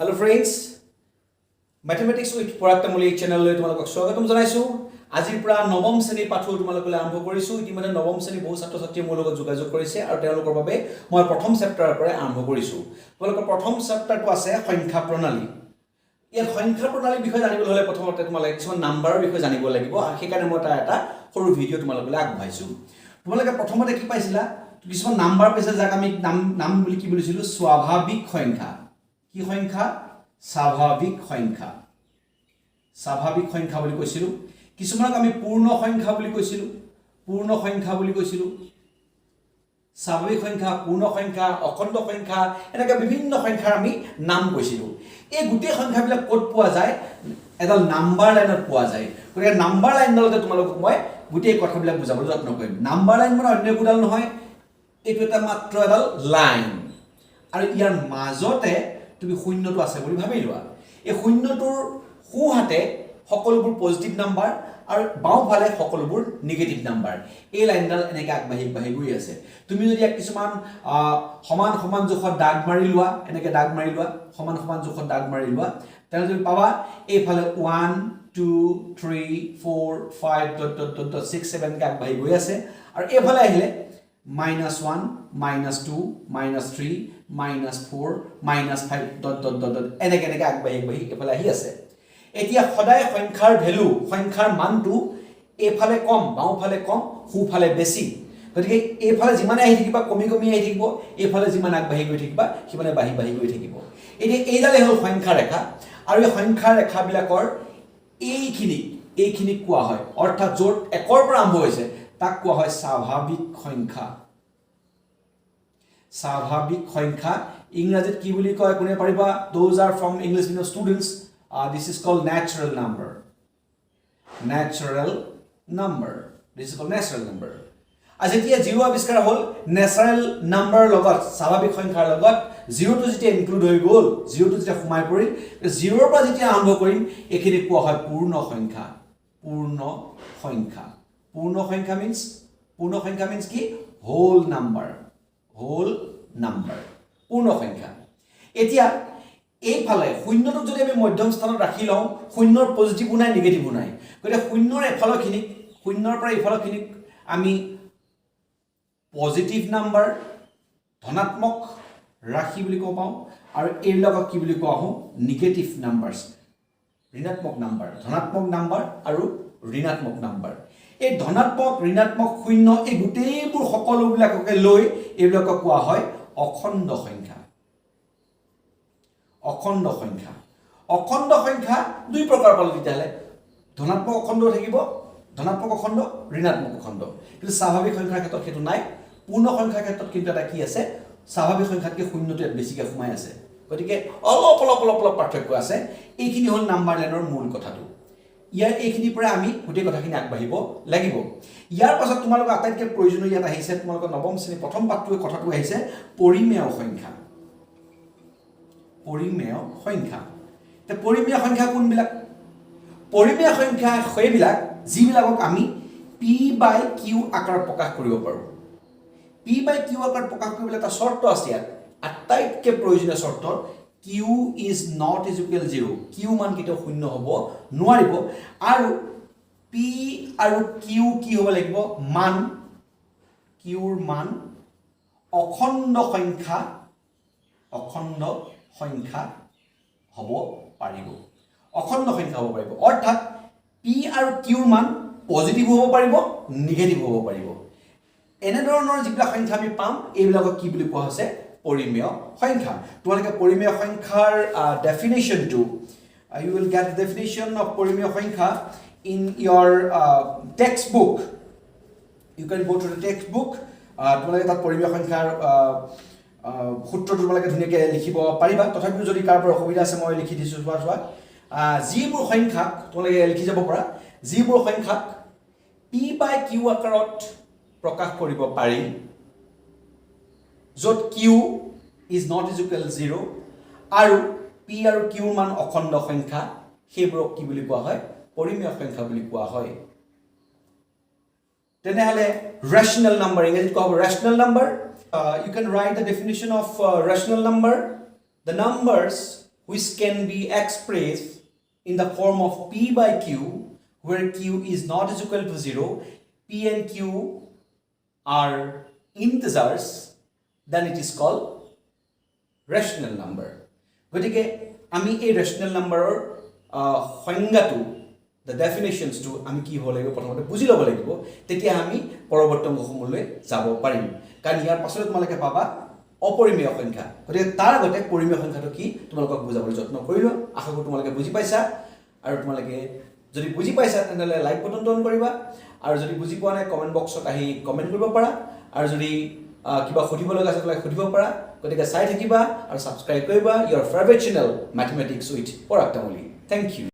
Hello friends, Mathematics with Parag Tamuli channel লৈ তোমালোকক স্বাগতম জনাইছো। আজিৰ পৰা নৱম শ্ৰেণীৰ পাঠ্য তোমালোকলৈ আৰম্ভ কৰিছো। ইতিমধ্যে নৱম শ্ৰেণীৰ বহু ছাত্ৰ ছাত্ৰীয়ে মোৰ লগত যোগাযোগ কৰিছে আৰু তেওঁলোকৰ বাবে মই প্ৰথম চেপ্টাৰৰ পৰা আৰম্ভ কৰিছো। তোমালোকৰ প্ৰথম চেপ্টাৰটো আছে সংখ্যা প্ৰণালী। এই সংখ্যা প্ৰণালীৰ বিষয়ে জানিবলৈ হ'লে প্ৰথমতে তোমালোকে কিছুমান নাম্বাৰৰ বিষয়ে জানিব লাগিব আৰু সেইকাৰণে মই এটা সৰু ভিডিঅ' তোমালোকলৈ আগবঢ়াইছো। তোমালোকে প্ৰথমতে কি পাইছিলা? কিছুমান নাম্বাৰ পাইছে যাক আমি নাম বুলি কি বুলিছিলো? স্বাভাৱিক সংখ্যা। কি সংখ্যা? স্বাভাৱিক সংখ্যা। স্বাভাৱিক সংখ্যা বুলি কৈছিলো। কিছুমানক আমি পূৰ্ণ সংখ্যা বুলি কৈছিলো। পূৰ্ণ সংখ্যা বুলি কৈছিলো। স্বাভাৱিক সংখ্যা, পূৰ্ণ সংখ্যা, অখণ্ড সংখ্যা, এনেকৈ বিভিন্ন সংখ্যাৰ আমি নাম কৈছিলো। এই গোটেই সংখ্যাবিলাক ক'ত পোৱা যায়? এডাল নাম্বাৰ লাইনত পোৱা যায়। গতিকে নাম্বাৰ লাইনডালতে তোমালোকক মই গোটেই কথাবিলাক বুজাবলৈ যত্ন কৰিম। নাম্বাৰ লাইন মানে অন্য একোডাল নহয়, এইটো এটা মাত্ৰ এডাল লাইন আৰু ইয়াৰ মাজতে তুমি শূন্যটো আছে বুলি ভাবি লোৱা। এই শূন্যটোৰ সোঁহাতে সকলোবোৰ পজিটিভ নাম্বাৰ আৰু বাওঁফালে সকলোবোৰ নিগেটিভ নাম্বাৰ। এই লাইনডাল এনেকৈ আগবাঢ়ি গৈ আছে। তুমি যদি কিছুমান সমান সমান জোখত দাগ মাৰি লোৱা, এনেকৈ দাগ মাৰি লোৱা, সমান সমান জোখত দাগ মাৰি লোৱা, তেনেহ'লে তুমি পাবা এইফালে 1 2 3 4 5 6 7 এনেকৈ আগবাঢ়ি গৈ আছে আৰু এইফালে আহিলে -1 -2 -3 -4 -5 এনেকৈ আগবাঢ়ি এইফালে আহি আছে। এতিয়া সদায় সংখ্যাৰ ভ্যালু, সংখ্যাৰ মানটো এইফালে কম, বাওঁফালে কম, সোঁফালে বেছি। গতিকে এইফালে যিমানে আহি থাকিবা কমি কমি আহি থাকিব, এইফালে যিমান আগবাঢ়ি গৈ থাকিবা সিমানে বাঢ়ি গৈ থাকিব। এতিয়া এইডালেই হ'ল সংখ্যা ৰেখা আৰু এই সংখ্যা ৰেখাবিলাকৰ এইখিনিক কোৱা হয়, অৰ্থাৎ য'ত 1ৰ পৰা আৰম্ভ হৈছে তাক কোৱা হয় স্বাভাৱিক সংখ্যা। স্বাভাৱিক সংখ্যা ইংৰাজীত কি বুলি কয় কোনে পাৰিবা? Those are from English medium students. This is called natural number. Natural number. This is called natural number. আজি যেতিয়া জিৰ' আৱিষ্কাৰ হ'ল, নেচাৰেল নাম্বাৰৰ লগত, স্বাভাৱিক সংখ্যাৰ লগত জিৰ'টো যেতিয়া ইনক্লুড হৈ গ'ল, জিৰ'টো যেতিয়া সোমাই পৰিল, জিৰ'ৰ পৰা যেতিয়া আৰম্ভ কৰিম এইখিনি কোৱা হয় পূৰ্ণ সংখ্যা। পূৰ্ণ সংখ্যা। পূৰ্ণ সংখ্যা মিন্স কি? Whole number. Whole number. পূৰ্ণ সংখ্যা। এতিয়া এইফালে শূন্যটোক যদি আমি মধ্যম স্থানত ৰাখি লওঁ, শূন্যৰ পজিটিভো নাই, নিগেটিভো নাই। গতিকে শূন্যৰ এফালৰখিনিক, শূন্যৰ পৰা ইফালৰখিনিক আমি পজিটিভ নাম্বাৰ, ধনাত্মক ৰাশি বুলি ক'ব পাওঁ আৰু এইবিলাকক কি বুলি কোৱা হওঁ? নিগেটিভ নাম্বাৰছ, ঋণাত্মক নাম্বাৰ। ধনাত্মক নাম্বাৰ আৰু ঋণাত্মক নাম্বাৰ। এই ধনাত্মক, ঋণাত্মক, শূন্য এই গোটেইবোৰ সকলোবিলাককে লৈ এইবিলাকক কোৱা হয় অখণ্ড সংখ্যা। অখণ্ড সংখ্যা। অখণ্ড সংখ্যা দুই প্ৰকাৰ পালো তেতিয়াহ'লে। ধনাত্মক অখণ্ড থাকিব, ধনাত্মক অখণ্ড, ঋণাত্মক অখণ্ড। কিন্তু স্বাভাৱিক সংখ্যাৰ ক্ষেত্ৰত সেইটো নাই। পূৰ্ণ সংখ্যাৰ ক্ষেত্ৰত কিন্তু এটা কি আছে? স্বাভাৱিক সংখ্যাতকৈ শূন্যটো ইয়াত বেছিকৈ সোমাই আছে। গতিকে অলপ পাৰ্থক্য আছে। এইখিনি হ'ল নাম্বাৰ লাইনৰ মূল কথাটো। এইখিনিৰ পৰা আমি গোটেই কথাখিনি আগবাঢ়িব লাগিব। ইয়াৰ পাছত তোমালোকৰ আটাইতকৈ প্ৰয়োজনীয় ইয়াত আহিছে, তোমালোকৰ নৱম শ্ৰেণীৰ প্ৰথম পাঠটোৱে কথাটো আহিছে পৰিমেয় সংখ্যা। পৰিমেয় সংখ্যা। এতিয়া পৰিমেয় সংখ্যা কোনবিলাক? পৰিমেয় সংখ্যা সেইবিলাক যিবিলাকক আমি P/Q আকাৰত প্ৰকাশ কৰিব পাৰোঁ। P/Q আকাৰত প্ৰকাশ কৰিবলৈ এটা চৰ্ত আছে ইয়াত, আটাইতকৈ প্ৰয়োজনীয় চৰ্ত। Q is not equal 0. Q মান কেতিয়াও শূন্য হ'ব নোৱাৰিব আৰু P আৰু Q কি হ'ব লাগিব? মান, Qৰ মান অখণ্ড সংখ্যা হ'ব পাৰিব। অখণ্ড সংখ্যা হ'ব পাৰিব। অৰ্থাৎ P আৰু Qৰ মান পজিটিভ হ'ব পাৰিব, নিগেটিভ হ'ব পাৰিব। এনেধৰণৰ যিবিলাক সংখ্যা আমি পাম এইবিলাকক কি বুলি কোৱা হৈছে? পৰিমেয় সংখ্যা। তোমালোকে পৰিমেয় সংখ্যাৰ ডেফিনেশ্যনটো, you will get the definition of পৰিমেয় সংখ্যা in your textbook. You can go to the textbook. তোমালোকে তাত পৰিমেয় সংখ্যাৰ সূত্ৰটো তোমালোকে ধুনীয়াকৈ লিখিব পাৰিবা। তথাপিও যদি কাৰোবাৰ অসুবিধা আছে মই লিখি দিছোঁ, চোৱা। যিবোৰ সংখ্যাক তোমালোকে লিখি যাব পাৰা, যিবোৰ সংখ্যাক P/Q আকাৰত প্ৰকাশ কৰিব পাৰি, য'ত Q is not equal 0 আৰু P আৰু Qৰ মান অখণ্ড সংখ্যা, সেইবোৰক কি বুলি কোৱা হয়? পৰিমেয় সংখ্যা বুলি কোৱা হয়। তেনেহ'লে rational number, ইংৰাজীত কোৱা হ'ব rational number. You can write the definition of rational number. The numbers which can be expressed in the form of P by Q, where Q is not is equal to 0, P and Q are integers, then it is called rational number. গতিকে আমি এই rational numberৰ সংজ্ঞাটো the definitions to আমি কি হ'ব লাগিব প্ৰথমতে বুজি ল'ব লাগিব, তেতিয়া আমি পৰৱৰ্তী অংশসমূহলৈ যাব পাৰিম। কাৰণ ইয়াৰ পাছলৈ তোমালোকে পাবা অপৰিমেয় সংখ্যা, গতিকে তাৰ আগতে পৰিমেয় সংখ্যাটো কি তোমালোকক বুজাবলৈ যত্ন কৰিলোঁ। আশা কৰোঁ তোমালোকে বুজি পাইছা, আৰু তোমালোকে যদি বুজি পাইছা তেনেহ'লে লাইক বটনটো অন কৰিবা, আৰু যদি বুজি পোৱা নাই কমেণ্ট বক্সত আহি কমেণ্ট কৰিব পাৰা, আৰু যদি কিবা সুধিব লগা আছে তাক সুধিব পাৰা। গতিকে চাই থাকিবা আৰু ছাবস্ক্ৰাইব কৰিবা ইয়ৰ favourite channel mathematics with Parag Tamuli. Thank U.